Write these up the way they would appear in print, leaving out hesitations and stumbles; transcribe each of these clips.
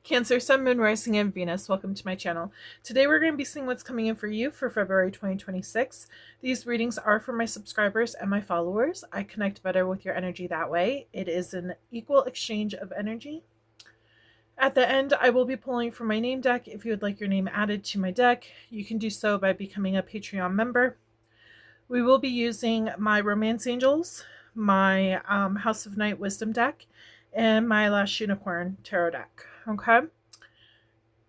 Cancer, Sun, Moon, Rising, and Venus. Welcome to my channel. Today we're going to be seeing what's coming in for you for February 2026. These readings are for my subscribers and my followers. I connect better with your energy that way. It is an equal exchange of energy. At the end, I will be pulling from my name deck. If you would like your name added to my deck, you can do so by becoming a Patreon member. We will be using my Romance Angels, my House of Night Wisdom deck, and my Last Unicorn Tarot deck. Okay.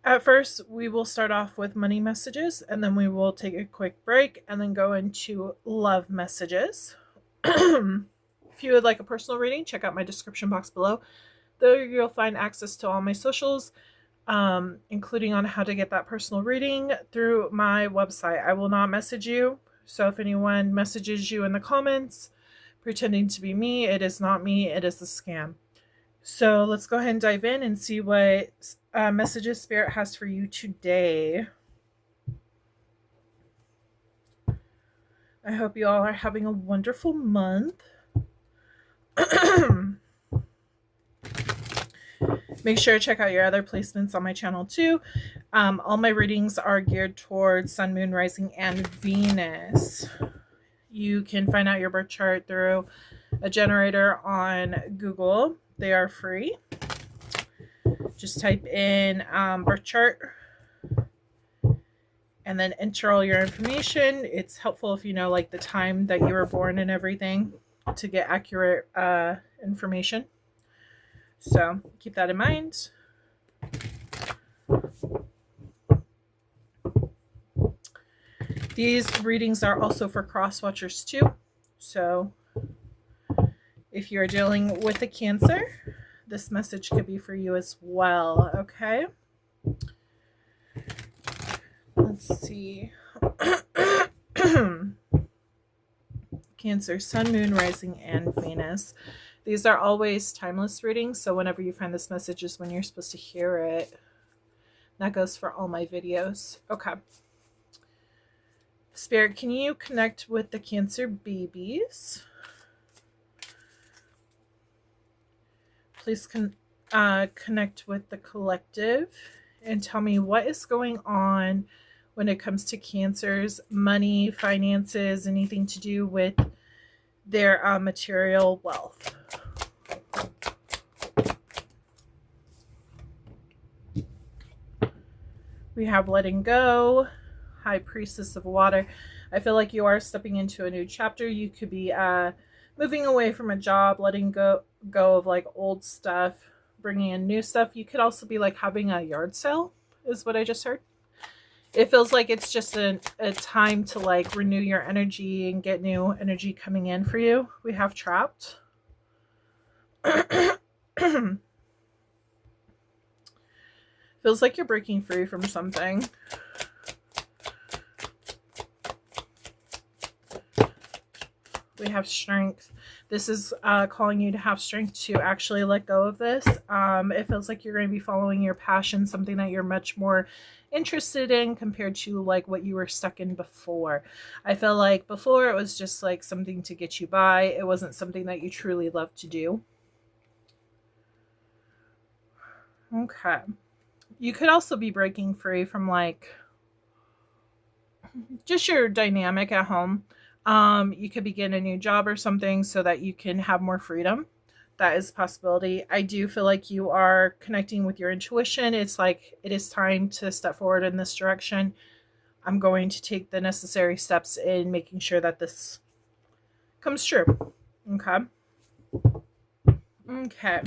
At first, we will start off with money messages, and then we will take a quick break and then go into love messages. If you would like a personal reading, check out my description box below. There you'll find access to all my socials, including on how to get that personal reading through my website. I will not message you. So if anyone messages you in the comments pretending to be me, it is not me. It is a scam. So let's go ahead and dive in and see what messages Spirit has for you today. I hope you all are having a wonderful month. Make sure to check out your other placements on my channel too. All my readings are geared towards Sun, Moon, Rising, and Venus. You can find out your birth chart through a generator on Google. They are free. Just type in birth chart and then enter all your information. It's helpful if you know like the time that you were born and everything to get accurate information. So keep that in mind. These readings are also for cross watchers too. So if you're dealing with a Cancer, this message could be for you as well. Okay. Let's see. Cancer, Sun, Moon, Rising, and Venus. These are always timeless readings, so whenever you find this message is when you're supposed to hear it. That goes for all my videos. Okay. Spirit, can you connect with the Cancer babies? Please connect with the collective and tell me what is going on when it comes to Cancer's money, finances, anything to do with their material wealth. We have letting go, High Priestess of Water. I feel like you are stepping into a new chapter. You could be moving away from a job, letting go of like old stuff, bringing in new stuff. You could also be like having a yard sale is what I just heard. It feels like it's just a time to like renew your energy and get new energy coming in for you. We have Trapped. Feels like you're breaking free from something. We have Strength. This is calling you to have strength to actually let go of this. It feels like you're going to be following your passion, something that you're much more interested in compared to like what you were stuck in before. I feel like before it was just like something to get you by. It wasn't something that you truly loved to do. Okay. You could also be breaking free from like just your dynamic at home. You could begin a new job or something so that you can have more freedom. That is a possibility. I do feel like you are connecting with your intuition. It's like it is time to step forward in this direction. I'm going to take the necessary steps in making sure that this comes true. Okay. Okay.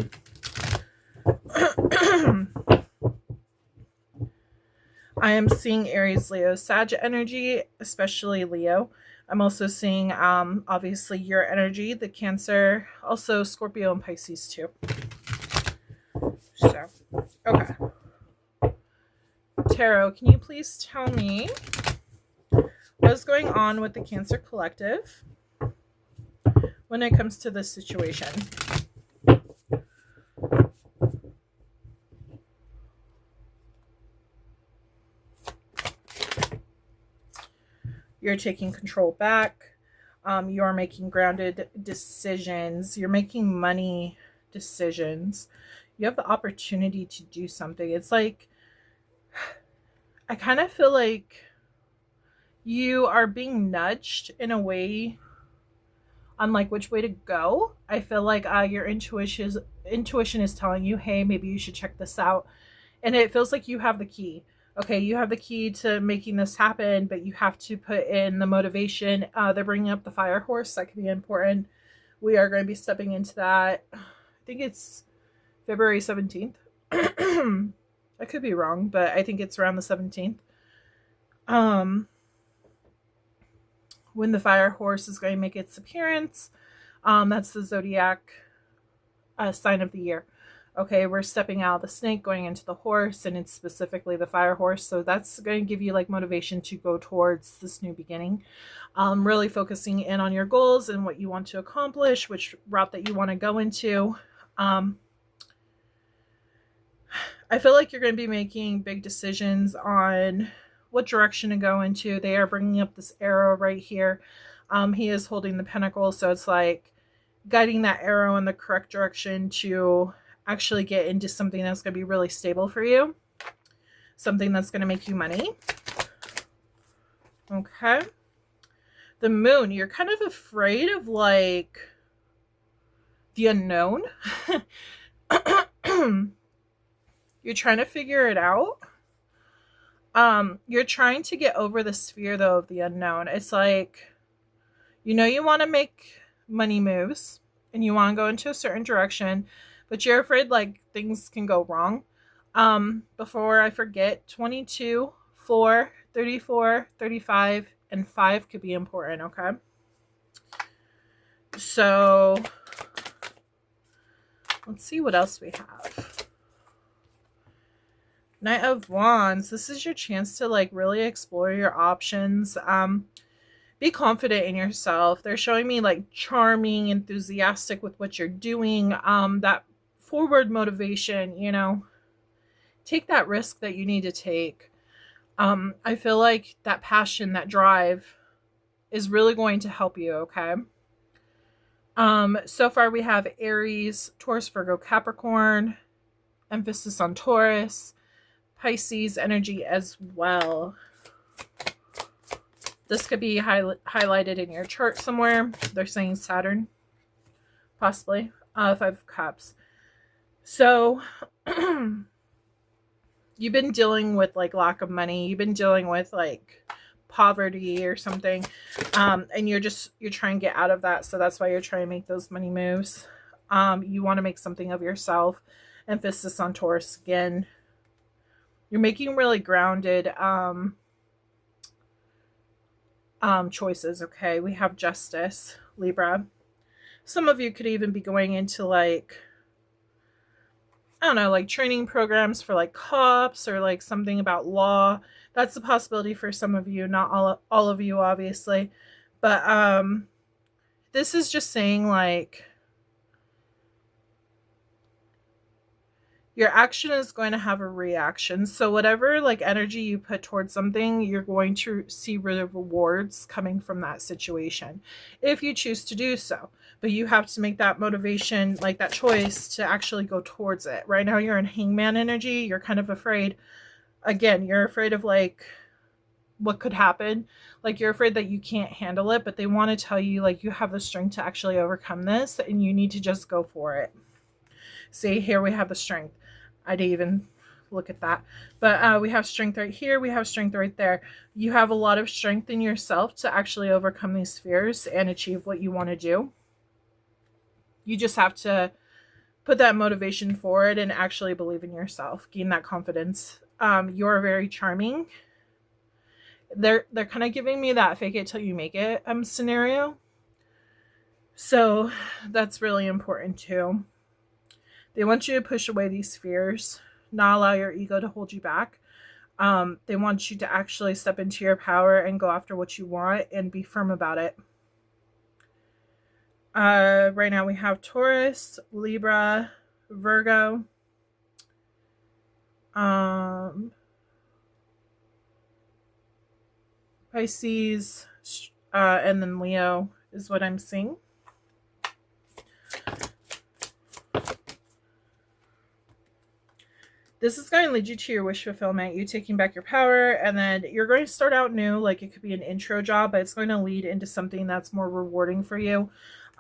I am seeing Aries, Leo, Sag energy, especially Leo. I'm also seeing, obviously, your energy, the Cancer, also Scorpio and Pisces too. So, okay. Tarot, can you please tell me what is going on with the Cancer collective when it comes to this situation? You're taking control back. You are making grounded decisions. You're making money decisions. You have the opportunity to do something. It's like, I kind of feel like you are being nudged in a way on like which way to go. I feel like your intuition is telling you, hey, maybe you should check this out. And it feels like you have the key. Okay, you have the key to making this happen, but you have to put in the motivation. They're bringing up the fire horse. That could be important. We are going to be stepping into that. I think it's February 17th. I could be wrong, but I think it's around the 17th. When the fire horse is going to make its appearance. That's the zodiac sign of the year. Okay, we're stepping out of the snake, going into the horse, and it's specifically the fire horse. So that's going to give you like motivation to go towards this new beginning. Really focusing in on your goals and what you want to accomplish, which route that you want to go into. I feel like you're going to be making big decisions on what direction to go into. They are bringing up this arrow right here. He is holding the pentacle, so it's like guiding that arrow in the correct direction to actually get into something that's going to be really stable for you. Something that's going to make you money. Okay. The moon, you're kind of afraid of like the unknown. You're trying to figure it out. You're trying to get over this fear though of the unknown. It's like, you know, you want to make money moves and you want to go into a certain direction, but you're afraid like things can go wrong. Before I forget, 22, 4, 34, 35, and 5 could be important, okay? So let's see what else we have. Knight of Wands. This is your chance to like really explore your options. Be confident in yourself. They're showing me like charming, enthusiastic with what you're doing. That forward motivation, you know, take that risk that you need to take. I feel like that passion, that drive is really going to help you, okay? So far we have Aries, Taurus, Virgo, Capricorn, emphasis on Taurus, Pisces energy as well. This could be highlighted in your chart somewhere. They're saying Saturn, possibly. 5 of Cups. So you've been dealing with like lack of money. You've been dealing with like poverty or something. And you're trying to get out of that. So that's why you're trying to make those money moves. You want to make something of yourself. Emphasis on Taurus again. You're making really grounded choices, okay? We have Justice, Libra. Some of you could even be going into like, I don't know, like training programs for like cops or like something about law. That's a possibility for some of you, not all of you, obviously. But this is just saying like your action is going to have a reaction. So whatever like energy you put towards something, you're going to see rewards coming from that situation if you choose to do so. But you have to make that motivation, like that choice to actually go towards it. Right now you're in hangman energy. You're kind of afraid. Again, you're afraid of like what could happen. Like you're afraid that you can't handle it, but they want to tell you like you have the strength to actually overcome this and you need to just go for it. See, here we have the strength. I didn't even look at that. But we have strength right here. We have strength right there. You have a lot of strength in yourself to actually overcome these fears and achieve what you want to do. You just have to put that motivation forward and actually believe in yourself. Gain that confidence. You're very charming. They're kind of giving me that fake it till you make it scenario. So that's really important too. They want you to push away these fears, not allow your ego to hold you back. They want you to actually step into your power and go after what you want and be firm about it. Right now we have Taurus, Libra, Virgo, Pisces, and then Leo is what I'm seeing. This is going to lead you to your wish fulfillment, you taking back your power, and then you're going to start out new. Like, it could be an intro job, but it's going to lead into something that's more rewarding for you.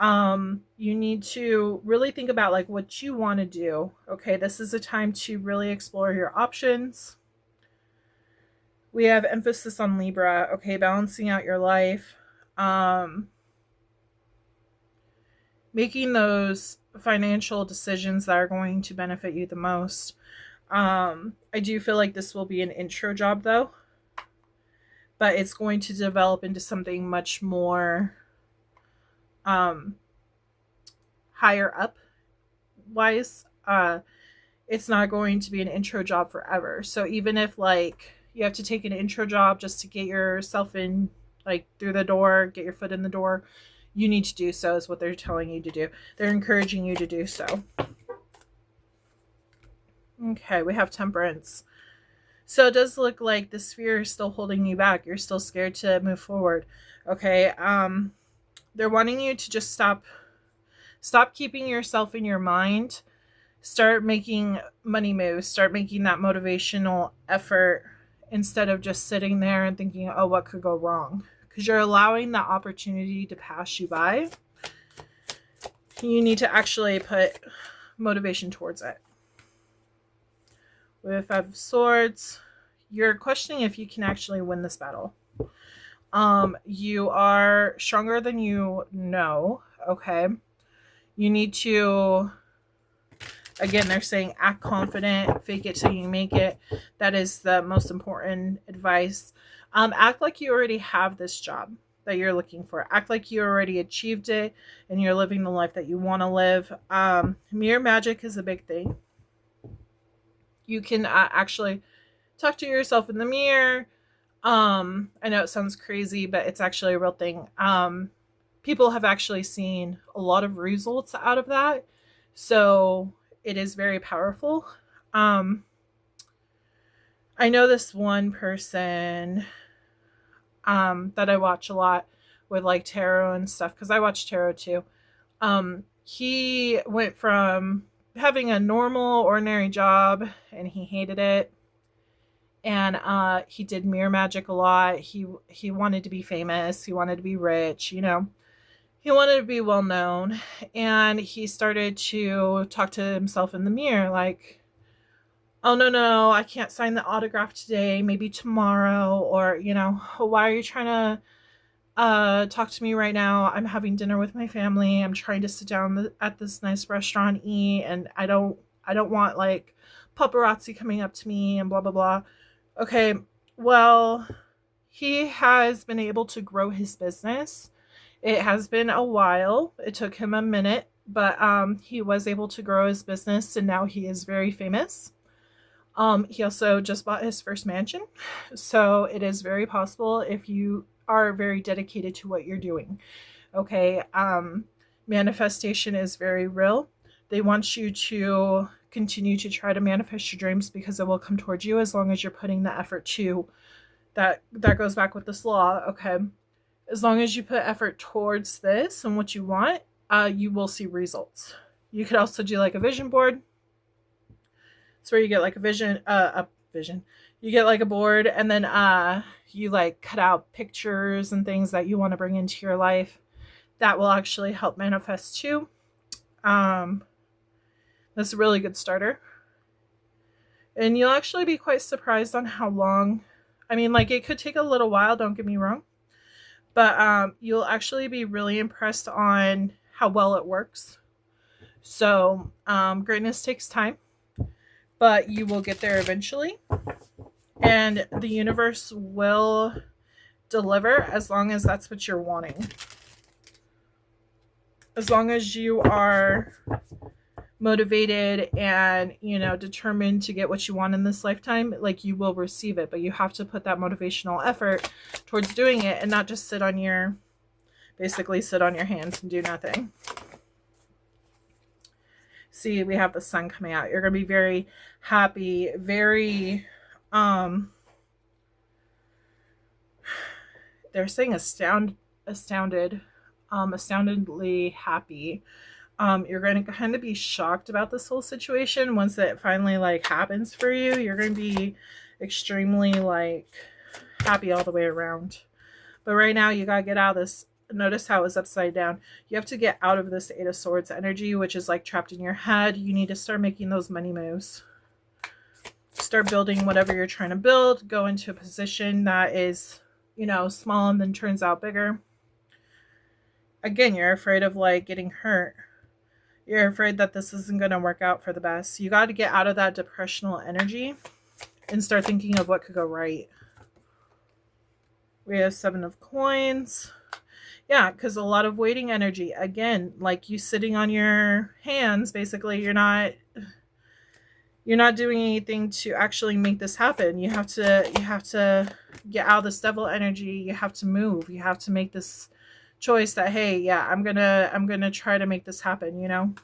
You need to really think about like what you want to do. Okay, this is a time to really explore your options. We have emphasis on Libra. Okay, balancing out your life. Making those financial decisions that are going to benefit you the most. I do feel like this will be an intro job though, but it's going to develop into something much more higher up wise. It's not going to be an intro job forever. So even if like you have to take an intro job just to get yourself in, like through the door, get your foot in the door, you need to do so, is what they're telling you to do. They're encouraging you to do so. Okay, we have Temperance. So it does look like this fear is still holding you back. You're still scared to move forward. Okay, they're wanting you to just stop keeping yourself in your mind. Start making money moves. Start making that motivational effort instead of just sitting there and thinking, oh, what could go wrong? Because you're allowing that opportunity to pass you by. You need to actually put motivation towards it. With Five of Swords, you're questioning if you can actually win this battle. You are stronger than you know. Okay. You need to, again, they're saying act confident, fake it till you make it. That is the most important advice. Act like you already have this job that you're looking for. Act like you already achieved it and you're living the life that you want to live. Mirror magic is a big thing. You can actually talk to yourself in the mirror. I know it sounds crazy, but it's actually a real thing. People have actually seen a lot of results out of that. So it is very powerful. I know this one person that I watch a lot with like tarot and stuff, because I watch tarot too. He went from having a normal, ordinary job and he hated it. And he did mirror magic a lot. He wanted to be famous. He wanted to be rich, you know. He wanted to be well known. And he started to talk to himself in the mirror like, oh, no, I can't sign the autograph today. Maybe tomorrow. Or, you know, why are you trying to talk to me right now? I'm having dinner with my family. I'm trying to sit down at this nice restaurant, eat, and I don't want like paparazzi coming up to me and blah, blah, blah. Okay, well, he has been able to grow his business. It has been a while. It took him a minute, but he was able to grow his business and now he is very famous. He also just bought his first mansion. So it is very possible if you are very dedicated to what you're doing. Okay, manifestation is very real. They want you to continue to try to manifest your dreams because it will come towards you as long as you're putting the effort to that. That goes back with this law. Okay, as long as you put effort towards this and what you want, you will see results. You could also do like a vision board. It's where you get like a vision. You get like a board and then you like cut out pictures and things that you want to bring into your life. That will actually help manifest too. That's a really good starter. And you'll actually be quite surprised on how long. I mean, like, it could take a little while, don't get me wrong. But you'll actually be really impressed on how well it works. So greatness takes time, but you will get there eventually. And the universe will deliver as long as that's what you're wanting. As long as you are motivated and, you know, determined to get what you want in this lifetime, like, you will receive it. But you have to put that motivational effort towards doing it and not just sit on your hands and do nothing. See, we have the sun coming out. You're going to be very happy, very they're saying astoundedly happy. You're going to kind of be shocked about this whole situation. Once it finally like happens for you, you're going to be extremely like happy all the way around. But right now you got to get out of this. Notice how it was upside down. You have to get out of this Eight of Swords energy, which is like trapped in your head. You need to start making those money moves. Start building whatever you're trying to build. Go into a position that is, you know, small and then turns out bigger. Again, you're afraid of like getting hurt. You're afraid that this isn't going to work out for the best. You got to get out of that depressional energy and start thinking of what could go right. We have 7 of Coins. Yeah, because a lot of waiting energy. Again, like you sitting on your hands, basically, you're not doing anything to actually make this happen. You have to get out of this devil energy. You have to move. You have to make this choice that, hey, yeah, I'm gonna try to make this happen, you know.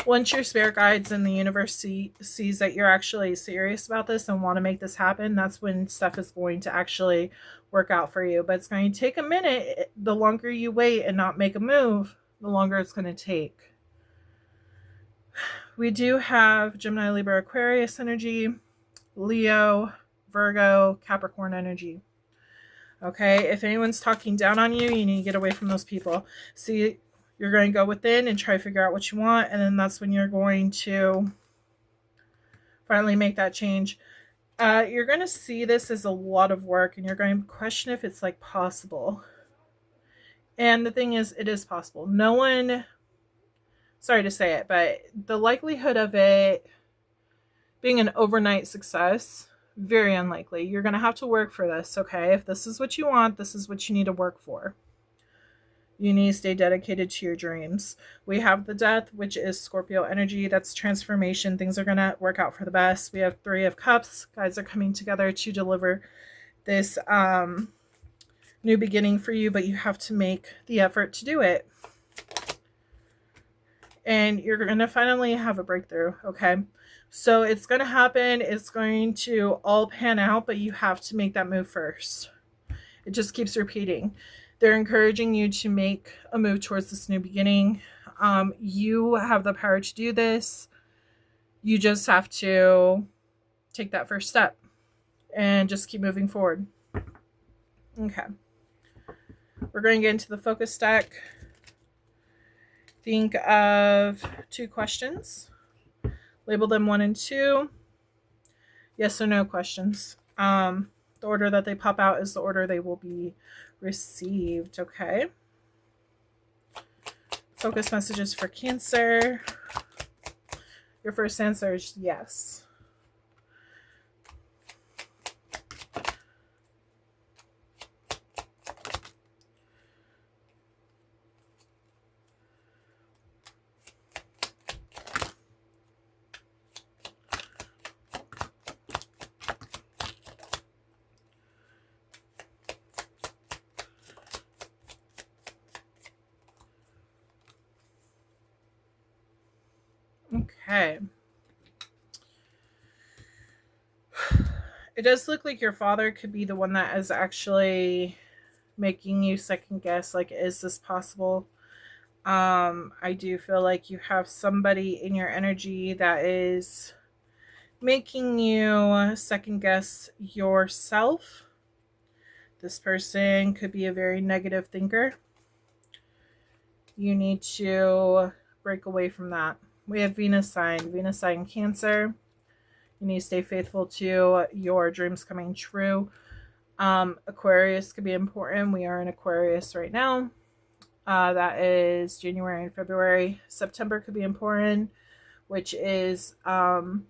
Once your spirit guides and the universe sees that you're actually serious about this and want to make this happen, that's when stuff is going to actually work out for you. But it's going to take a minute. The longer you wait and not make a move, the longer it's going to take. We do have Gemini, Libra, Aquarius energy, Leo, Virgo, Capricorn energy. Okay, if anyone's talking down on you, you need to get away from those people. See, you're going to go within and try to figure out what you want, and then that's when you're going to finally make that change. You're going to see this as a lot of work, and you're going to question if it's like possible. And the thing is, it is possible. No one, sorry to say it, but the likelihood of it being an overnight success, very unlikely. You're going to have to work for this, okay? If this is what you want, this is what you need to work for. You need to stay dedicated to your dreams. We have the Death, which is Scorpio energy. That's transformation. Things are going to work out for the best. We have 3 of Cups. Guys are coming together to deliver this new beginning for you, but you have to make the effort to do it. And you're going to finally have a breakthrough, okay? So it's going to happen. It's going to all pan out, but you have to make that move first. It just keeps repeating. They're encouraging you to make a move towards this new beginning. You have the power to do this. You just have to take that first step and just keep moving forward. Okay. We're going to get into the focus deck. Think of 2 questions. Label them 1 and 2. Yes or no questions. The order that they pop out is the order they will be received. Okay. Focus messages for Cancer. Your first answer is yes. Okay. It does look like your father could be the one that is actually making you second guess, like, is this possible? I do feel like you have somebody in your energy that is making you second guess yourself. This person could be a very negative thinker. You need to break away from that. We have Venus sign Cancer. You need to stay faithful to your dreams coming true. Aquarius could be important. We are in Aquarius right now. That is January and February. September could be important, which is, let's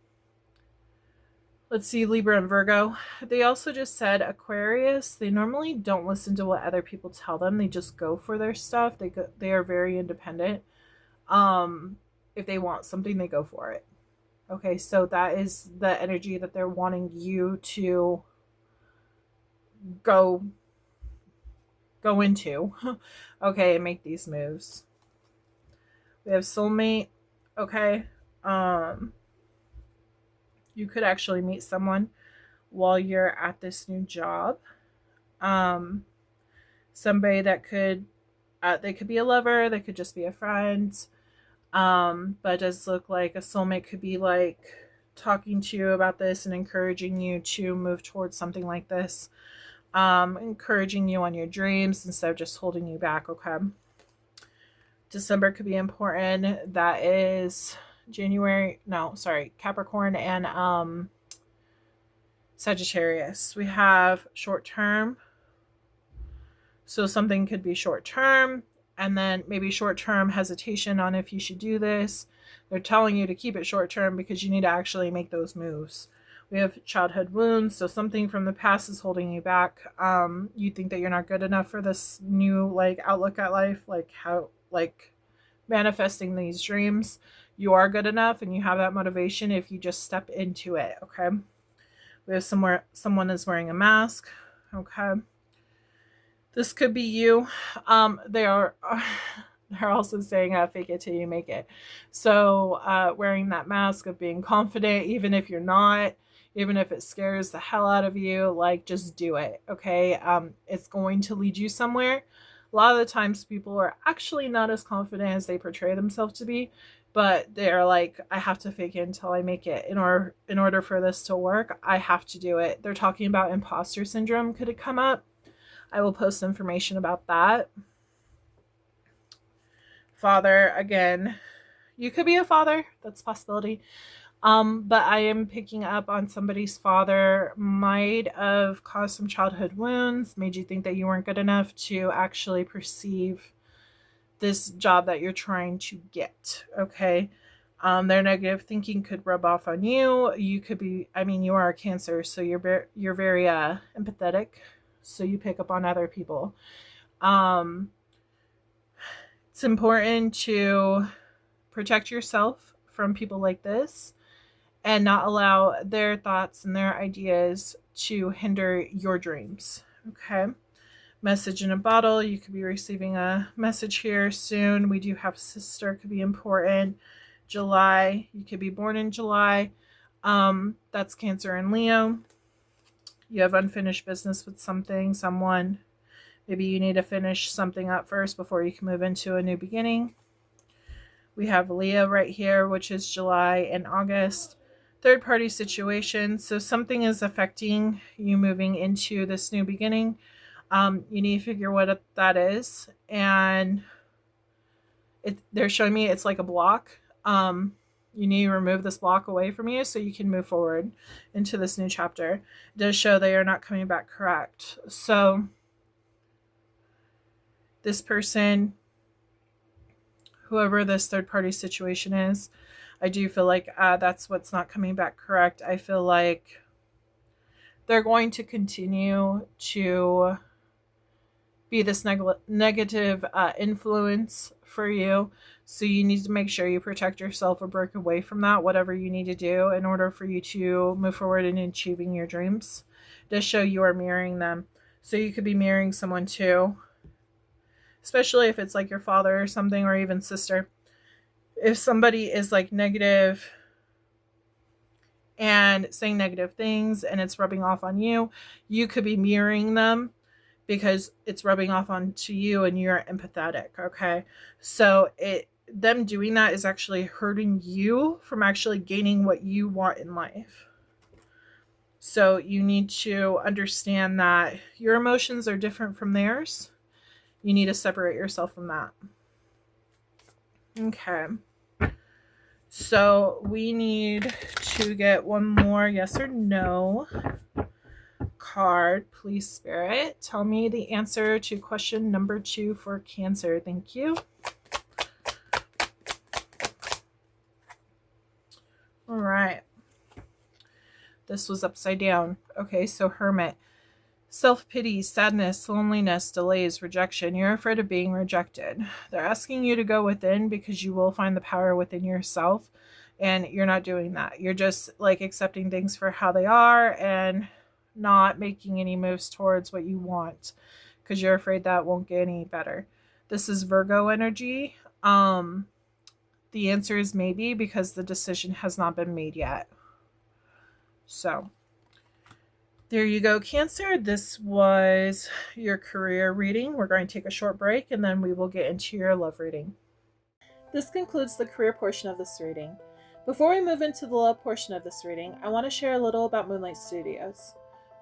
see, Libra and Virgo. They also just said Aquarius. They normally don't listen to what other people tell them. They just go for their stuff. They are very independent. If they want something, they go for it. Okay, so that is the energy that they're wanting you to go into. Okay, and make these moves. We have Soulmate. Okay. You could actually meet someone while you're at this new job. Somebody that could They could be a lover, they could just be a friend. But it does look like a soulmate could be like talking to you about this and encouraging you to move towards something like this. Encouraging you on your dreams instead of just holding you back, okay? December could be important. That is Capricorn and Sagittarius. We have short term. So something could be short term, and then maybe short term hesitation on if you should do this. They're telling you to keep it short term because you need to actually make those moves. We have childhood wounds, so something from the past is holding you back. You think that you're not good enough for this new like outlook at life, like how like manifesting these dreams. You are good enough and you have that motivation if you just step into it, okay? We have someone is wearing a mask, okay? This could be you. They're also saying fake it till you make it. So wearing that mask of being confident, even if you're not, even if it scares the hell out of you, like just do it, okay? It's going to lead you somewhere. A lot of the times people are actually not as confident as they portray themselves to be, but they're like, I have to fake it until I make it. In order for this to work, I have to do it. They're talking about imposter syndrome. Could it come up? I will post information about that. Father, again, you could be a father. That's a possibility. But I am picking up on somebody's father might have caused some childhood wounds, made you think that you weren't good enough to actually perceive this job that you're trying to get, okay? Their negative thinking could rub off on you. You could be, you are a Cancer, so you're very empathetic, so you pick up on other people. It's important to protect yourself from people like this and not allow their thoughts and their ideas to hinder your dreams, okay? Message in a bottle. You could be receiving a message here soon. We do have sister, could be important. July, you could be born in July. That's Cancer and Leo. You have unfinished business with someone. Maybe you need to finish something up first before you can move into a new beginning. We have Leo right here, which is July and August. Third party situation. So something is affecting you moving into this new beginning. You need to figure what that is. And they're showing me it's like a block. You need to remove this block away from you so you can move forward into this new chapter. It does show they are not coming back correct. So this person, whoever this third party situation is, I do feel like that's what's not coming back correct. I feel like they're going to continue to be this negative influence for you. So you need to make sure you protect yourself or break away from that, whatever you need to do in order for you to move forward in achieving your dreams. To show you are mirroring them. So you could be mirroring someone too, especially if it's like your father or something, or even sister. If somebody is like negative and saying negative things and it's rubbing off on you, you could be mirroring them because it's rubbing off onto you and you're empathetic, okay? So them doing that is actually hurting you from actually gaining what you want in life. So you need to understand that your emotions are different from theirs. You need to separate yourself from that. Okay. So we need to get one more yes or no card. Please, Spirit, tell me the answer to question number 2 for Cancer. Thank you. All right. This was upside down. Okay, so Hermit. Self-pity, sadness, loneliness, delays, rejection. You're afraid of being rejected. They're asking you to go within because you will find the power within yourself, and you're not doing that. You're just like accepting things for how they are and not making any moves towards what you want because you're afraid that won't get any better. This is Virgo energy. The answer is maybe because the decision has not been made yet. So There you go, Cancer. This was your career reading. We're going to take a short break and then we will get into your love reading. This concludes the career portion of this reading. Before we move into the love portion of this reading, I want to share a little about Moonlight Studios.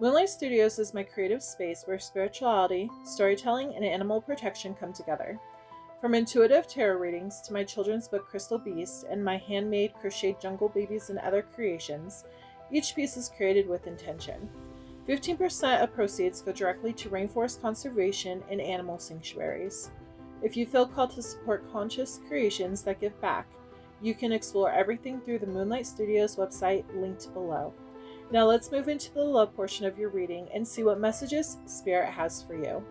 Moonlight Studios is my creative space where spirituality, storytelling, and animal protection come together. From intuitive tarot readings to my children's book Crystal Beast and my handmade crocheted jungle babies and other creations, each piece is created with intention. 15% of proceeds go directly to rainforest conservation and animal sanctuaries. If you feel called to support conscious creations that give back, you can explore everything through the Moonlight Studios website linked below. Now let's move into the love portion of your reading and see what messages Spirit has for you.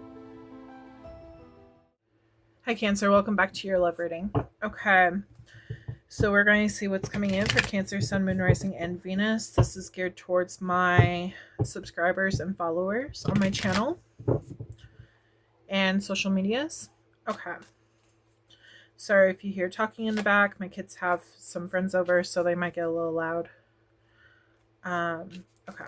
Hi Cancer, welcome back to your love reading. Okay, so we're going to see what's coming in for Cancer, Sun, Moon, Rising, and Venus. This is geared towards my subscribers and followers on my channel and social medias. Okay. Sorry if you hear talking in the back. My kids have some friends over, so they might get a little loud. Okay.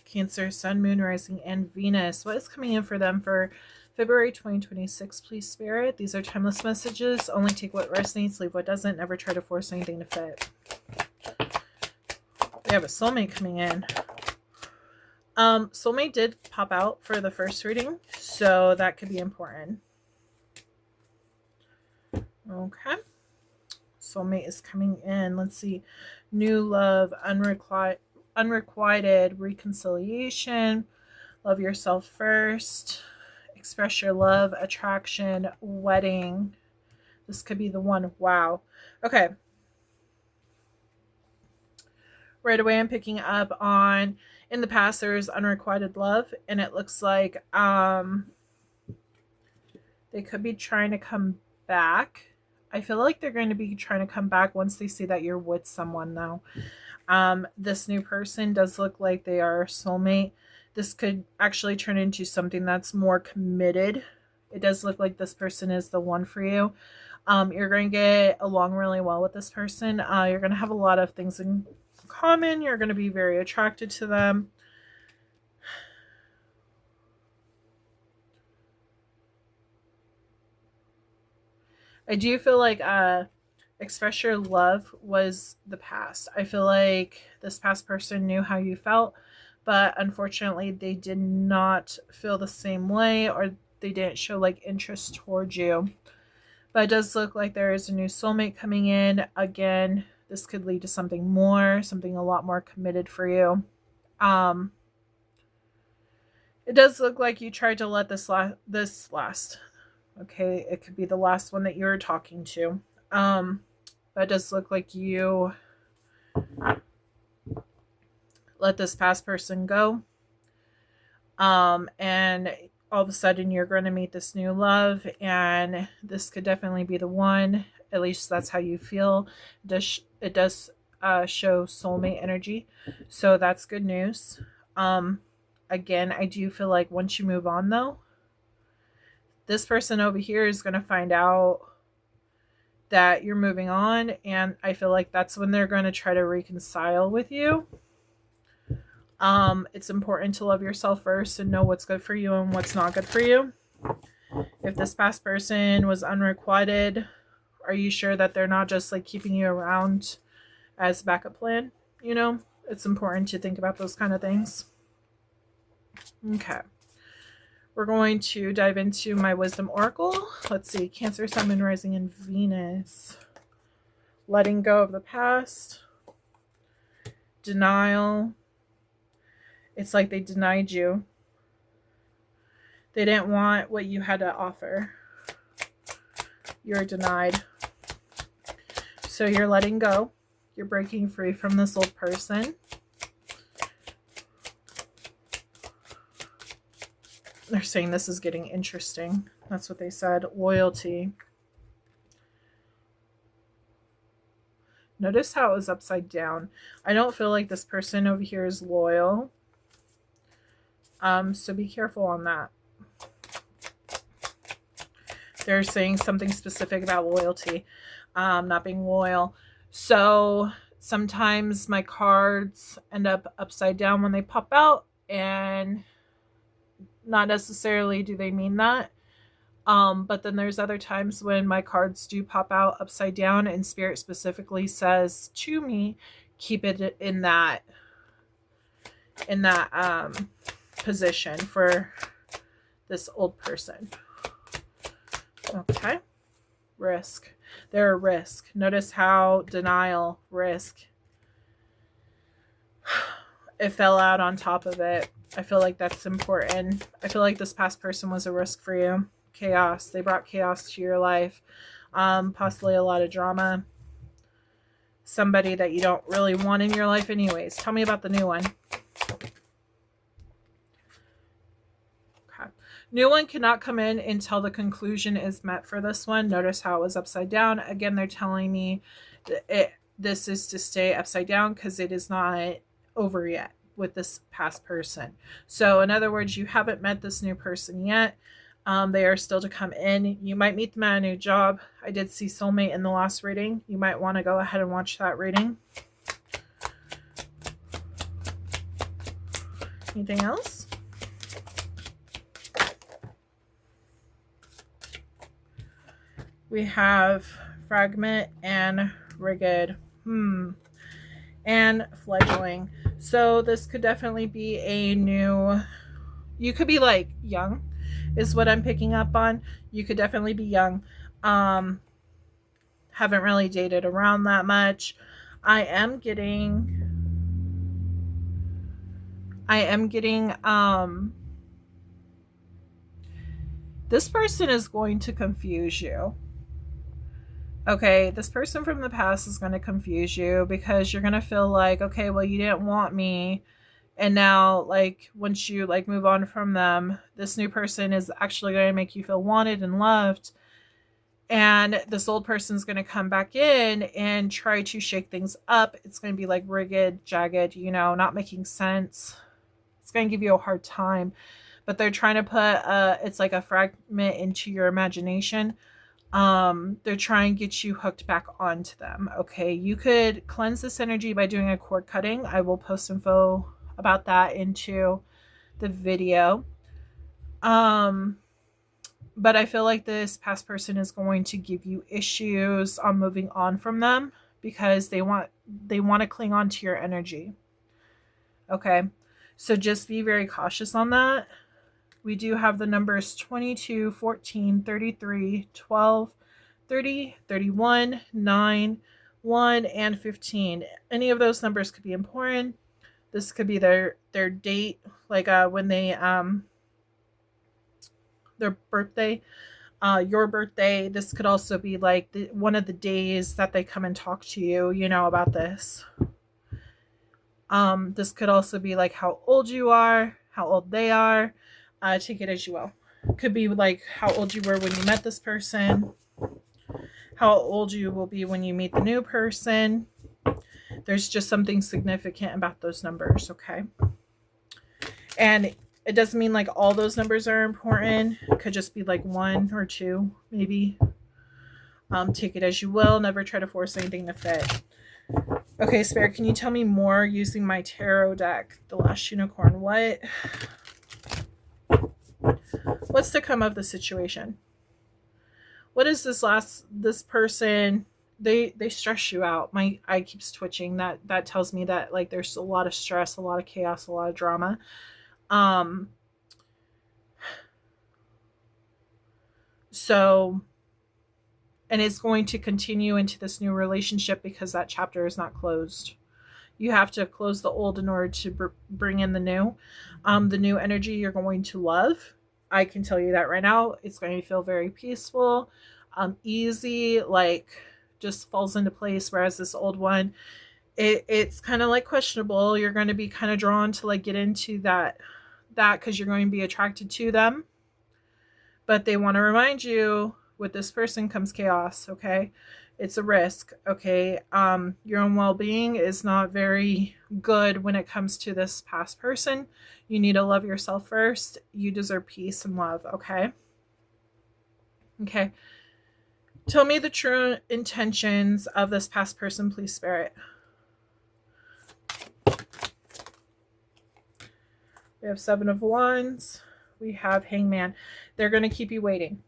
Cancer, Sun, Moon, Rising, and Venus. What is coming in for them for February 2026, please, Spirit? These are timeless messages. Only take what resonates, leave what doesn't. Never try to force anything to fit. We have a soulmate coming in. Soulmate did pop out for the first reading, so that could be important. Okay. Soulmate is coming in. Let's see. New love, unrequited reconciliation, love yourself first, express your love, attraction, wedding. This could be the one. Wow. Okay. Right away, I'm picking up on, in the past, there was unrequited love, and it looks like they could be trying to come back. I feel like they're going to be trying to come back once they see that you're with someone, though. This new person does look like they are a soulmate. This could actually turn into something that's more committed. It does look like this person is the one for you. You're going to get along really well with this person. You're going to have a lot of things in common. You're going to be very attracted to them. I do feel like express your love was the past. I feel like this past person knew how you felt, but unfortunately they did not feel the same way, or they didn't show like interest towards you. But it does look like there is a new soulmate coming in. Again, this could lead to something more, something a lot more committed for you. It does look like you tried to let this last. Okay, it could be the last one that you're talking to. But it does look like you let this past person go. And all of a sudden you're going to meet this new love, and this could definitely be the one. At least that's how you feel. It does show soulmate energy, so that's good news. Again, I do feel like once you move on, though, this person over here is going to find out that you're moving on, and I feel like that's when they're going to try to reconcile with you. It's important to love yourself first and know what's good for you and what's not good for you. If this past person was unrequited, are you sure that they're not just like keeping you around as backup plan? You know, it's important to think about those kind of things. Okay. We're going to dive into my wisdom oracle. Let's see. Cancer, Sun, Moon, Rising, and Venus. Letting go of the past. Denial. It's like they denied you. They didn't want what you had to offer. You're denied. So you're letting go. You're breaking free from this old person. They're saying this is getting interesting. That's what they said. Loyalty. Notice how it was upside down. I don't feel like this person over here is loyal. So be careful on that. They're saying something specific about loyalty, not being loyal. So Sometimes my cards end up upside down when they pop out, and not necessarily do they mean that. But then there's other times when my cards do pop out upside down, and Spirit specifically says to me, keep it in that position for this old person. Okay. Risk. They're a risk. Notice how denial, risk. It fell out on top of it. I feel like that's important. I feel like this past person was a risk for you. Chaos. They brought chaos to your life. Possibly a lot of drama. Somebody that you don't really want in your life anyways. Tell me about the new one. Okay. New one cannot come in until the conclusion is met for this one. Notice how it was upside down. Again, they're telling me this is to stay upside down because it is not over yet with this past person. So in other words, you haven't met this new person yet. They are still to come in. You might meet them at a new job. I did see Soulmate in the last reading. You might want to go ahead and watch that reading. Anything else? We have fragment and rigid. And fledgling. So this could definitely be a new, you could be like young is what I'm picking up on. You could definitely be young. Haven't really dated around that much. I am getting this person is going to confuse you. Okay, this person from the past is going to confuse you because you're going to feel like, okay, well, you didn't want me. And now, like, once you, like, move on from them, this new person is actually going to make you feel wanted and loved. And this old person is going to come back in and try to shake things up. It's going to be, like, rigid, jagged, you know, not making sense. It's going to give you a hard time. But they're trying to put, it's like a fragment into your imagination. They're trying to get you hooked back onto them. Okay, you could cleanse this energy by doing a cord cutting. I will post info about that into the video. But I feel like this past person is going to give you issues on moving on from them because they want to cling on to your energy. Okay, so just be very cautious on that. We do have the numbers 22, 14, 33, 12, 30, 31, 9, 1, and 15. Any of those numbers could be important. This could be their date, like when they their birthday, your birthday. This could also be like one of the days that they come and talk to you, you know, about this. This could also be like how old you are, how old they are. Take it as you will. Could be like how old you were when you met this person, how old you will be when you meet the new person. There's just something significant about those numbers, okay? And it doesn't mean like all those numbers are important. It could just be like 1 or 2, maybe. Take it as you will. Never try to force anything to fit. Okay, Spirit, can you tell me more using my tarot deck, The Last Unicorn? What's to come of the situation? What is this person, they stress you out. My eye keeps twitching. That tells me that like there's a lot of stress, a lot of chaos, a lot of drama. So, and it's going to continue into this new relationship because that chapter is not closed. You have to close the old in order to bring in the new. The new energy you're going to love. I can tell you that right now. It's going to feel very peaceful, easy, like just falls into place. Whereas this old one, it's kind of like questionable. You're going to be kind of drawn to like get into that because you're going to be attracted to them. But they want to remind you with this person comes chaos, okay? It's a risk, okay? Your own well-being is not very good when it comes to this past person. You need to love yourself first. You deserve peace and love, okay? Okay. Tell me the true intentions of this past person, please, Spirit. We have Seven of Wands. We have Hangman. They're going to keep you waiting.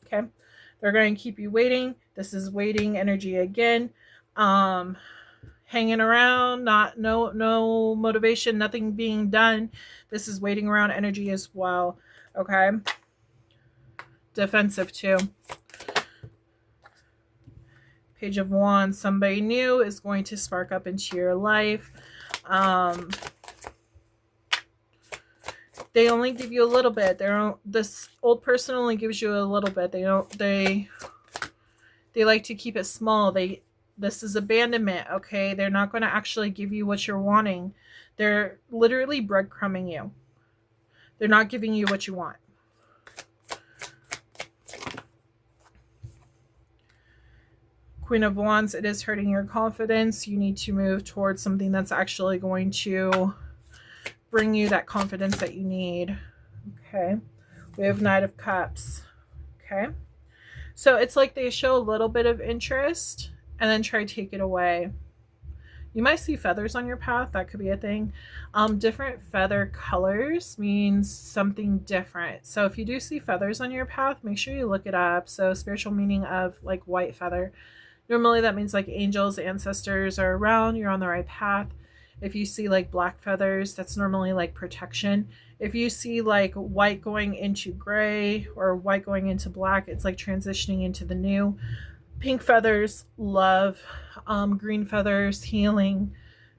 Okay. They're going to keep you waiting. This is waiting energy again. Hanging around, no motivation, nothing being done. This is waiting around energy as well. Okay. Defensive too. Page of Wands. Somebody new is going to spark up into your life. They only give you a little bit. This old person only gives you a little bit. They like to keep it small. This is abandonment, okay? They're not going to actually give you what you're wanting. They're literally breadcrumbing you. They're not giving you what you want. Queen of Wands, it is hurting your confidence. You need to move towards something that's actually going to bring you that confidence that you need. Okay. We have Knight of Cups. Okay. So it's like they show a little bit of interest and then try to take it away. You might see feathers on your path. That could be a thing. Different feather colors means something different. So if you do see feathers on your path, make sure you look it up. So spiritual meaning of like white feather. Normally that means like angels, ancestors are around. You're on the right path. If you see like black feathers, that's normally like protection. If you see like white going into gray or white going into black, it's like transitioning into the new. Pink feathers, love. Green feathers, healing.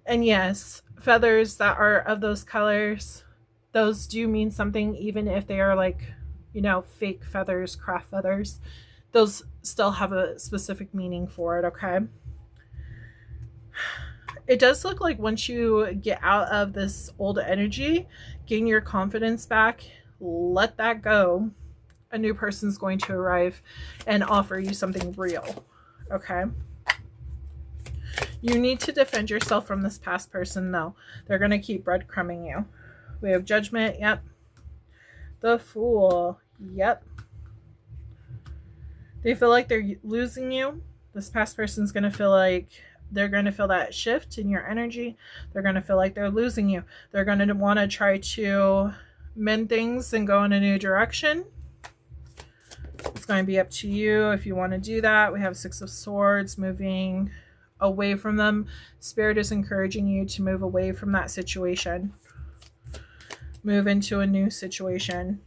And yes, feathers that are of those colors, those do mean something, even if they are like, you know, fake feathers, craft feathers. Those still have a specific meaning for it, okay? It does look like once you get out of this old energy, gain your confidence back, let that go, a new person's going to arrive and offer you something real. Okay. You need to defend yourself from this past person, though. They're going to keep breadcrumbing you. We have Judgment. Yep. The Fool. Yep. They feel like they're losing you. This past person's going to feel like they're going to feel that shift in your energy. They're going to feel like they're losing you. They're going to want to try to mend things and go in a new direction. It's going to be up to you if you want to do that. We have Six of Swords, moving away from them. Spirit is encouraging you to move away from that situation. Move into a new situation.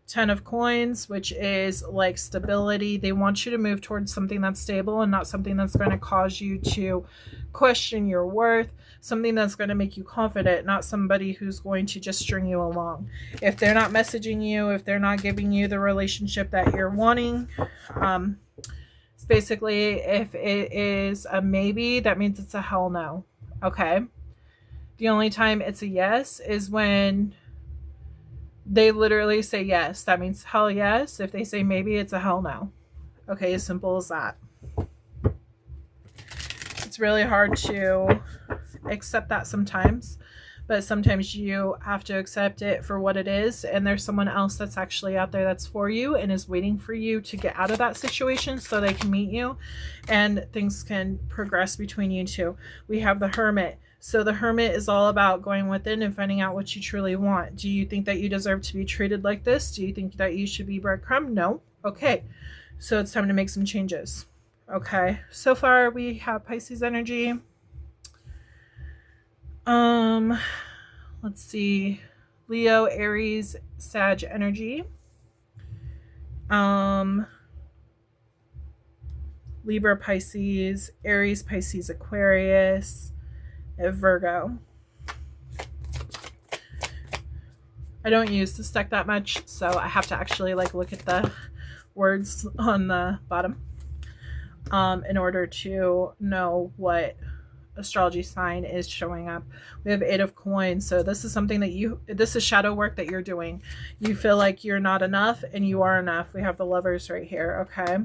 Ten of Coins, which is like stability. They want you to move towards something that's stable and not something that's going to cause you to question your worth. Something that's going to make you confident, not somebody who's going to just string you along. If they're not messaging you, if they're not giving you the relationship that you're wanting, it's basically, if it is a maybe, that means it's a hell no. Okay? The only time it's a yes is when they literally say yes. That means hell yes. If they say maybe, it's a hell no. Okay, as simple as that. It's really hard to accept that sometimes, but sometimes you have to accept it for what it is, and there's someone else that's actually out there that's for you and is waiting for you to get out of that situation so they can meet you and things can progress between you two. We have the Hermit. So the Hermit is all about going within and finding out what you truly want. Do you think that you deserve to be treated like this? Do you think that you should be breadcrumb? No. Okay. So it's time to make some changes. Okay. So far we have Pisces energy. Let's see. Leo, Aries, Sag energy. Libra, Pisces, Aries, Pisces, Aquarius, Virgo. I don't use this deck that much, so I have to actually like look at the words on the bottom in order to know what astrology sign is showing up. We have Eight of Coins. So this is something that this is shadow work that you're doing. You feel like you're not enough and you are enough. We have the Lovers right here. Okay.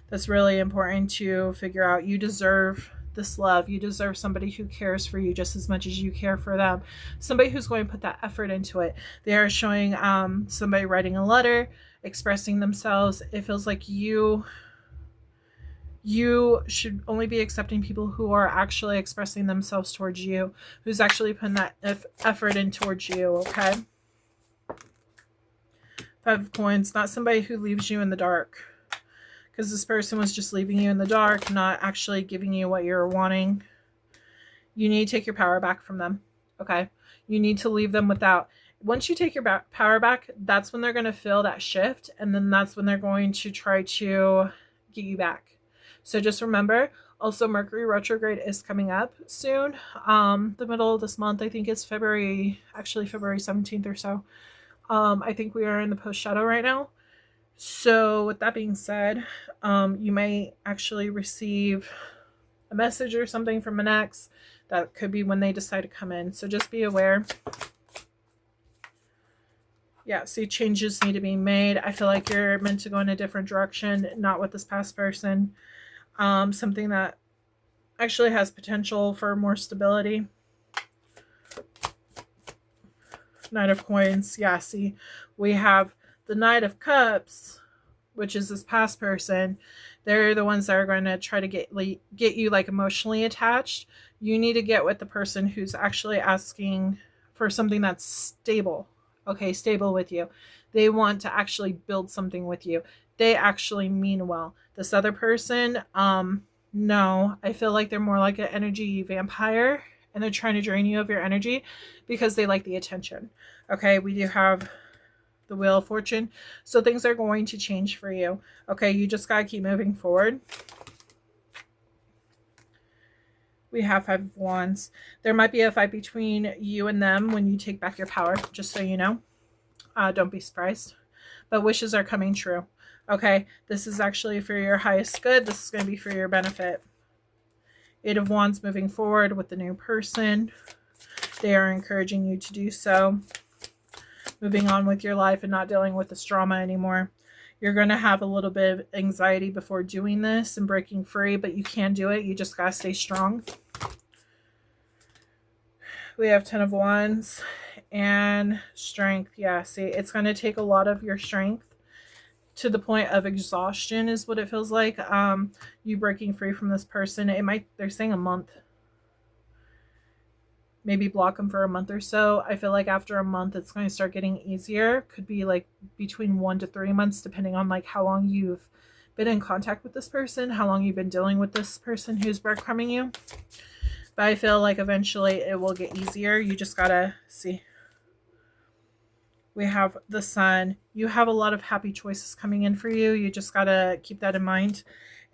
That's really important to figure out. You deserve this love. You deserve somebody who cares for you just as much as you care for them. Somebody who's going to put that effort into it. They are showing somebody writing a letter, expressing themselves. It feels like you You should only be accepting people who are actually expressing themselves towards you, who's actually putting that effort in towards you, okay? Five of Coins, not somebody who leaves you in the dark. Because this person was just leaving you in the dark, not actually giving you what you're wanting. You need to take your power back from them, okay? You need to leave them without. Once you take your power back, that's when they're going to feel that shift, and then that's when they're going to try to get you back. So just remember, also Mercury retrograde is coming up soon. The middle of this month, I think it's February 17th or so. I think we are in the post shadow right now. So with that being said, you may actually receive a message or something from an ex. That could be when they decide to come in. So just be aware. Yeah, see, changes need to be made. I feel like you're meant to go in a different direction, not with this past person. Something that actually has potential for more stability. Knight of Coins. Yeah, see, we have the Knight of Cups, which is this past person. They're the ones that are going to try to get you like emotionally attached. You need to get with the person who's actually asking for something that's stable. Okay, stable with you. They want to actually build something with you. They actually mean well. This other person, no, I feel like they're more like an energy vampire, and they're trying to drain you of your energy because they like the attention. Okay, we do have the Wheel of Fortune. So things are going to change for you. Okay, you just got to keep moving forward. We have Five of Wands. There might be a fight between you and them when you take back your power, just so you know. Don't be surprised. But wishes are coming true. Okay, this is actually for your highest good. This is going to be for your benefit. Eight of Wands moving forward with the new person. They are encouraging you to do so. Moving on with your life and not dealing with this drama anymore. You're going to have a little bit of anxiety before doing this and breaking free, but you can do it. You just got to stay strong. We have 10 of Wands and strength. Yeah, see, it's going to take a lot of your strength to the point of exhaustion is what it feels like. You breaking free from this person. They're saying a month. Maybe block them for a month or so. I feel like after a month, it's going to start getting easier. Could be like between 1 to 3 months, depending on like how long you've been in contact with this person, how long you've been dealing with this person who's breadcrumbing you. But I feel like eventually it will get easier. You just gotta see. We have the Sun. You have a lot of happy choices coming in for you. You just gotta keep that in mind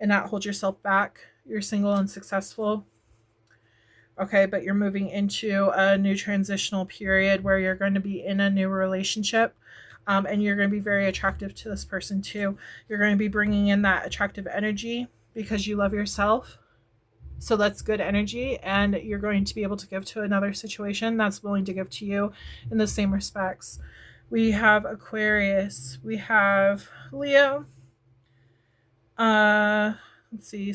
and not hold yourself back. You're single and successful. Okay, but you're moving into a new transitional period where you're going to be in a new relationship, and you're going to be very attractive to this person too. You're going to be bringing in that attractive energy because you love yourself. So that's good energy, and you're going to be able to give to another situation that's willing to give to you in the same respects. We have Aquarius. We have Leo. Let's see.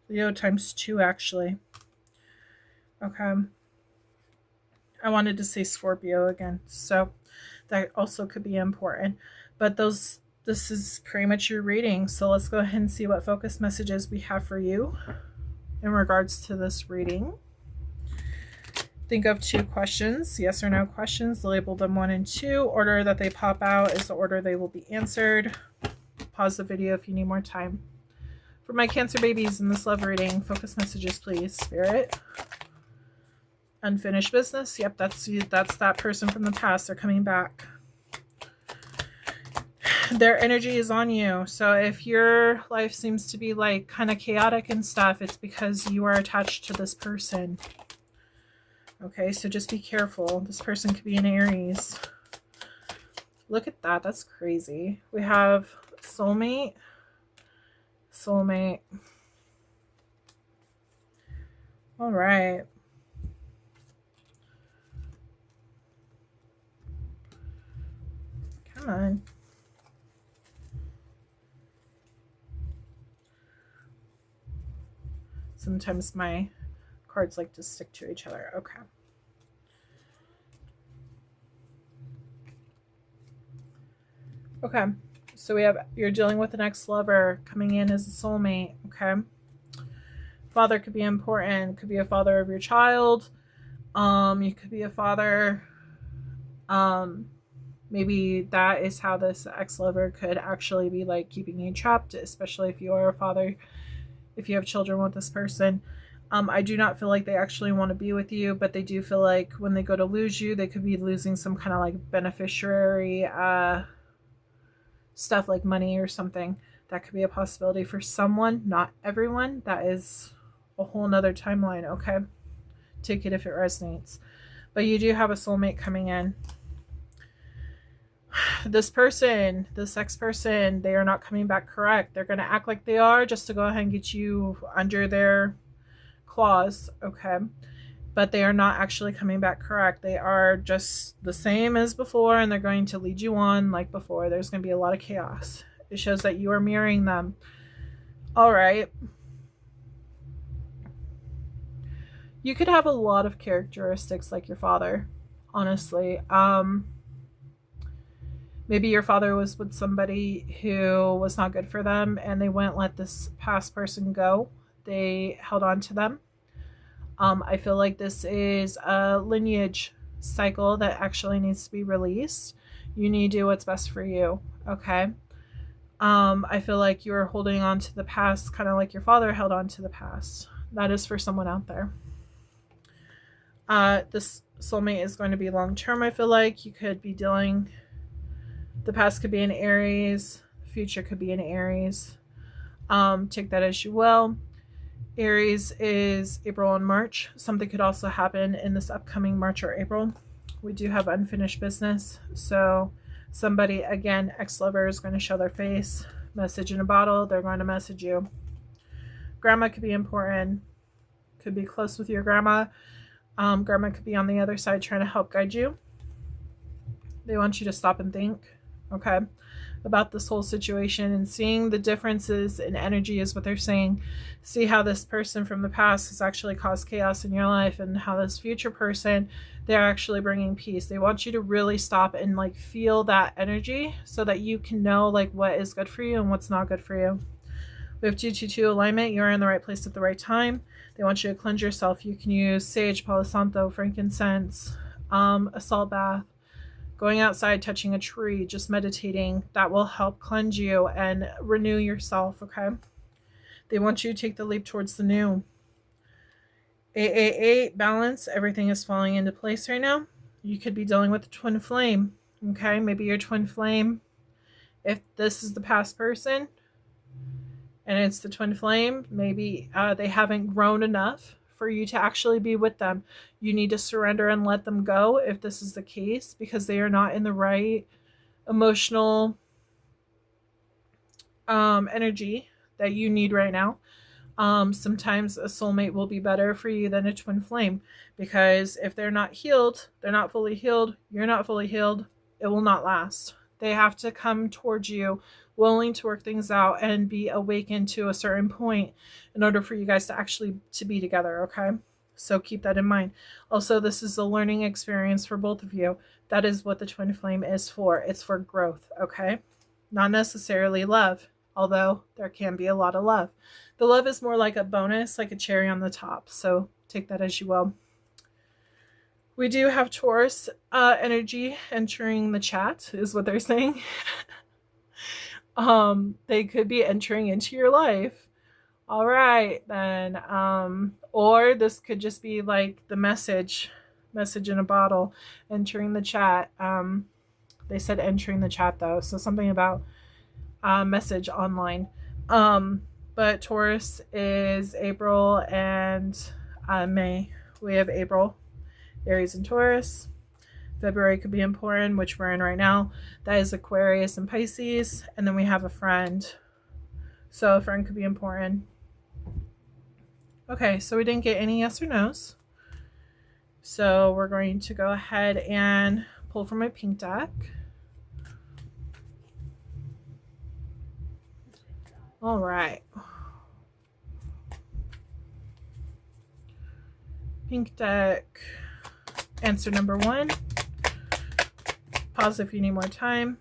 Leo times 2, actually. Okay. I wanted to say Scorpio again, so that also could be important. But this is pretty much your reading, so let's go ahead and see what focus messages we have for you in regards to this reading. Think of 2 questions, yes or no questions. Label them 1 and 2. Order that they pop out is the order they will be answered. Pause the video if you need more time. For my Cancer babies in this love reading, focus messages, please. Spirit. Unfinished business. Yep, that's that person from the past. They're coming back. Their energy is on you. So if your life seems to be like kind of chaotic and stuff, it's because you are attached to this person. Okay, so just be careful. This person could be an Aries. Look at that. That's crazy. We have Soulmate. Soulmate. All right. Come on. Sometimes my cards like to stick to each other. Okay. Okay. So we have, you're dealing with an ex-lover coming in as a soulmate, okay? Father could be important. Could be a father of your child. You could be a father. Maybe that is how this ex-lover could actually be like keeping you trapped, especially if you are a father, if you have children with this person. I do not feel like they actually want to be with you, but they do feel like when they go to lose you, they could be losing some kind of like beneficiary stuff like money or something. That could be a possibility for someone, not everyone. That is a whole nother timeline, okay? Take it if it resonates. But you do have a soulmate coming in. This person, this ex-person, they are not coming back correct. They're going to act like they are just to go ahead and get you under their claws, okay? But they are not actually coming back correct. They are just the same as before, and they're going to lead you on like before. There's going to be a lot of chaos. It shows that you are mirroring them. All right. You could have a lot of characteristics like your father, honestly. Maybe your father was with somebody who was not good for them and they wouldn't let this past person go. They held on to them. I feel like this is a lineage cycle that actually needs to be released. You need to do what's best for you, okay? I feel like you're holding on to the past kind of like your father held on to the past. That is for someone out there. This soulmate is going to be long-term, I feel like. You could be dealing... The past could be in Aries. The future could be in Aries. Take that as you will. Aries is April and March. Something could also happen in this upcoming March or April. We do have unfinished business. So somebody, again, ex-lover is going to show their face. Message in a bottle. They're going to message you. Grandma could be important. Could be close with your grandma. Grandma could be on the other side trying to help guide you. They want you to stop and think, okay, about this whole situation, and seeing the differences in energy is what they're saying. See how this person from the past has actually caused chaos in your life, and how this future person, they're actually bringing peace. They want you to really stop and like feel that energy so that you can know like what is good for you and what's not good for you. We have 222 alignment. You're in the right place at the right time. They want you to cleanse yourself. You can use sage, palo santo, frankincense, a salt bath, going outside, touching a tree, just meditating. That will help cleanse you and renew yourself, okay? They want you to take the leap towards the new. 888, balance. Everything is falling into place right now. You could be dealing with a twin flame, okay? Maybe your twin flame, if this is the past person and it's the twin flame, maybe they haven't grown enough for you to actually be with them. You need to surrender and let them go if this is the case, because they are not in the right emotional energy that you need right now. Sometimes a soulmate will be better for you than a twin flame, because if they're not healed, they're not fully healed, you're not fully healed, it will not last. They have to come towards you willing to work things out and be awakened to a certain point in order for you guys to actually to be together, okay? So keep that in mind. Also, this is a learning experience for both of you. That is what the twin flame is for. It's for growth, okay? Not necessarily love, although there can be a lot of love. The love is more like a bonus, like a cherry on the top. So take that as you will. We do have Taurus energy entering the chat, is what they're saying. They could be entering into your life. All right, then. Or this could just be like the message in a bottle entering the chat. They said entering the chat though, so something about message online. But Taurus is April and May. We have April, Aries and Taurus. February could be important, which we're in right now. That is Aquarius and Pisces. And then we have a friend. So a friend could be important. Okay, so we didn't get any yes or no's. So we're going to go ahead and pull from my pink deck. All right. Pink deck. Answer number 1. Pause if you need more time.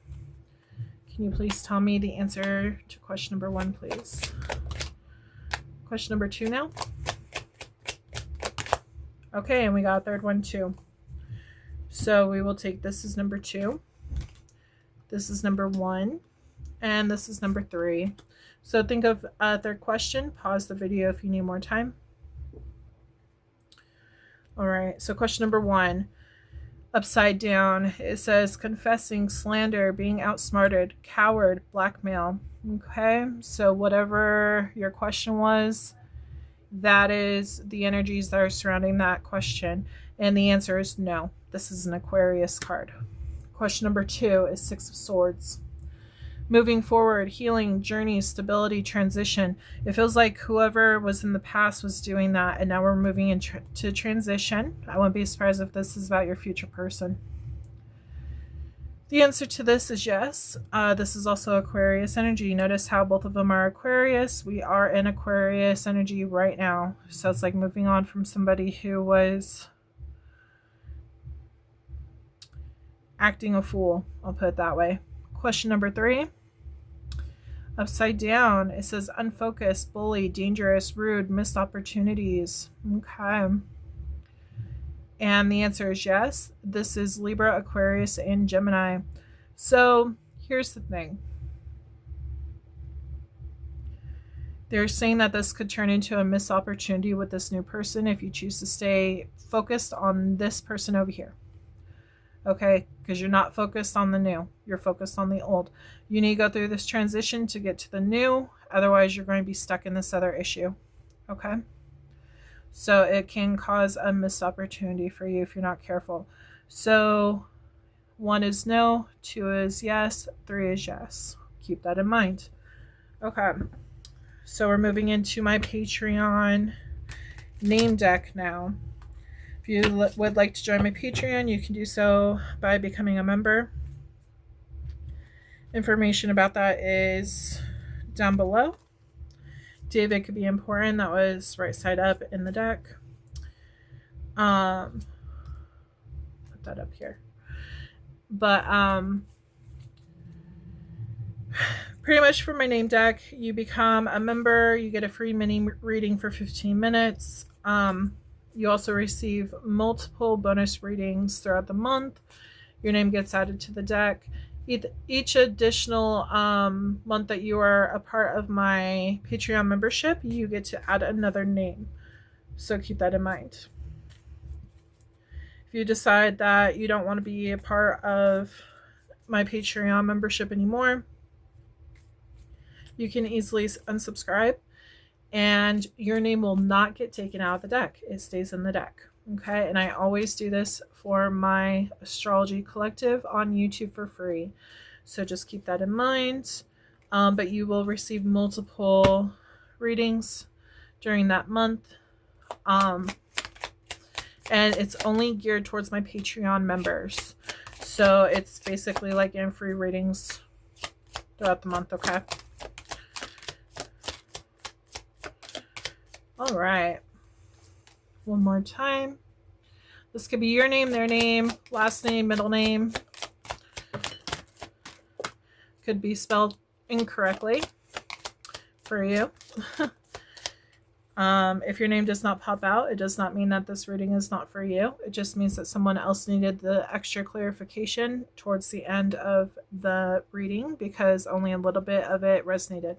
Can you please tell me the answer to question number 1, please? Question number 2 now. Okay, and we got a third one too. So we will take this as number 2. This is number 1. And this is number 3. So think of a third question. Pause the video if you need more time. All right, so question number 1. Upside down, it says confessing, slander, being outsmarted, coward, blackmail. Okay, so whatever your question was, that is the energies that are surrounding that question. And the answer is no. This is an Aquarius card. Question number 2 is 6 of Swords. Moving forward, healing, journey, stability, transition. It feels like whoever was in the past was doing that, and now we're moving into transition. I wouldn't be surprised if this is about your future person. The answer to this is yes. This is also Aquarius energy. Notice how both of them are Aquarius. We are in Aquarius energy right now. So it's like moving on from somebody who was acting a fool. I'll put it that way. Question number 3. Upside down, it says unfocused, bully, dangerous, rude, missed opportunities. Okay. And the answer is yes. This is Libra, Aquarius, and Gemini. So here's the thing. They're saying that this could turn into a missed opportunity with this new person if you choose to stay focused on this person over here. Okay, because you're not focused on the new. You're focused on the old. You need to go through this transition to get to the new. Otherwise, you're going to be stuck in this other issue. Okay? So it can cause a missed opportunity for you if you're not careful. So 1 is no, 2 is yes, 3 is yes. Keep that in mind. Okay. So we're moving into my Patreon name deck now. If you would like to join my Patreon, you can do so by becoming a member. Information about that is down below. David could be important. That was right side up in the deck. Put that up here. But pretty much for my name deck, you become a member. You get a free mini reading for 15 minutes. You also receive multiple bonus readings throughout the month. Your name gets added to the deck. Each additional month that you are a part of my Patreon membership, you get to add another name. So keep that in mind. If you decide that you don't want to be a part of my Patreon membership anymore, you can easily unsubscribe. And your name will not get taken out of the deck. It stays in the deck. Okay. And I always do this for my astrology collective on YouTube for free. So just keep that in mind. But you will receive multiple readings during that month. And it's only geared towards my Patreon members. So it's basically like getting free readings throughout the month. Okay. All right. One more time. This could be your name, their name, last name, middle name. Could be spelled incorrectly for you. If your name does not pop out, it does not mean that this reading is not for you. It just means that someone else needed the extra clarification towards the end of the reading because only a little bit of it resonated.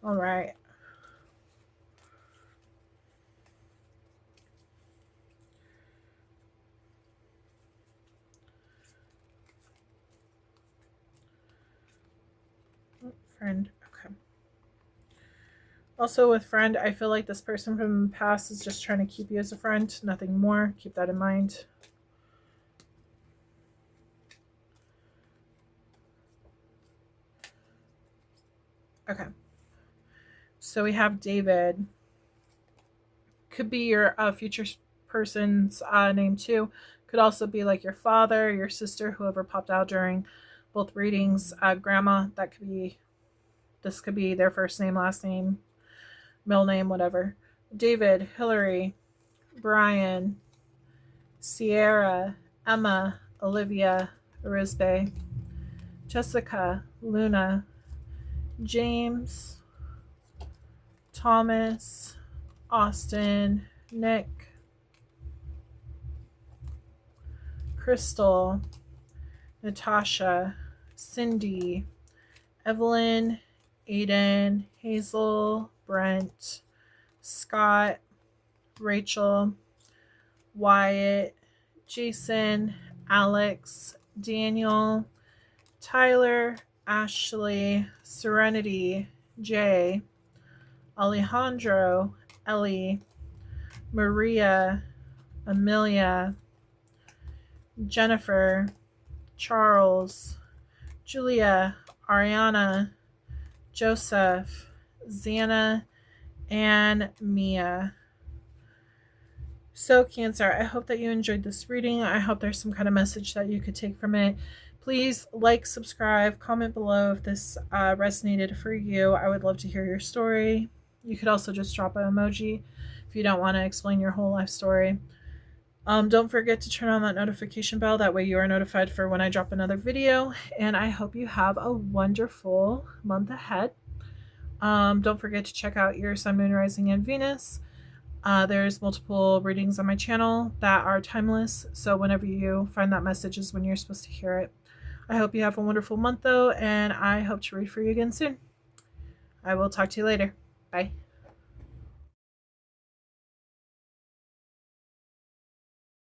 All right. Friend. Okay. Also with friend, I feel like this person from the past is just trying to keep you as a friend, nothing more. Keep that in mind. Okay. So we have David. Could be your future person's name too. Could also be like your father, your sister, whoever popped out during both readings. Grandma, that could be. This could be their first name, last name, middle name, whatever. David, Hillary, Brian, Sierra, Emma, Olivia, Arisbe, Jessica, Luna, James, Thomas, Austin, Nick, Crystal, Natasha, Cindy, Evelyn, Aiden, Hazel, Brent, Scott, Rachel, Wyatt, Jason, Alex, Daniel, Tyler, Ashley, Serenity, Jay, Alejandro, Ellie, Maria, Amelia, Jennifer, Charles, Julia, Ariana, Joseph, Xana, and Mia. So Cancer, I hope that you enjoyed this reading. I hope there's some kind of message that you could take from it. Please like, subscribe, comment below if this resonated for you. I would love to hear your story. You could also just drop an emoji if you don't want to explain your whole life story. Don't forget to turn on that notification bell. That way you are notified for when I drop another video. And I hope you have a wonderful month ahead. Don't forget to check out your Sun, Moon, Rising, and Venus. There's multiple readings on my channel that are timeless. So whenever you find that message is when you're supposed to hear it. I hope you have a wonderful month though. And I hope to read for you again soon. I will talk to you later. Bye.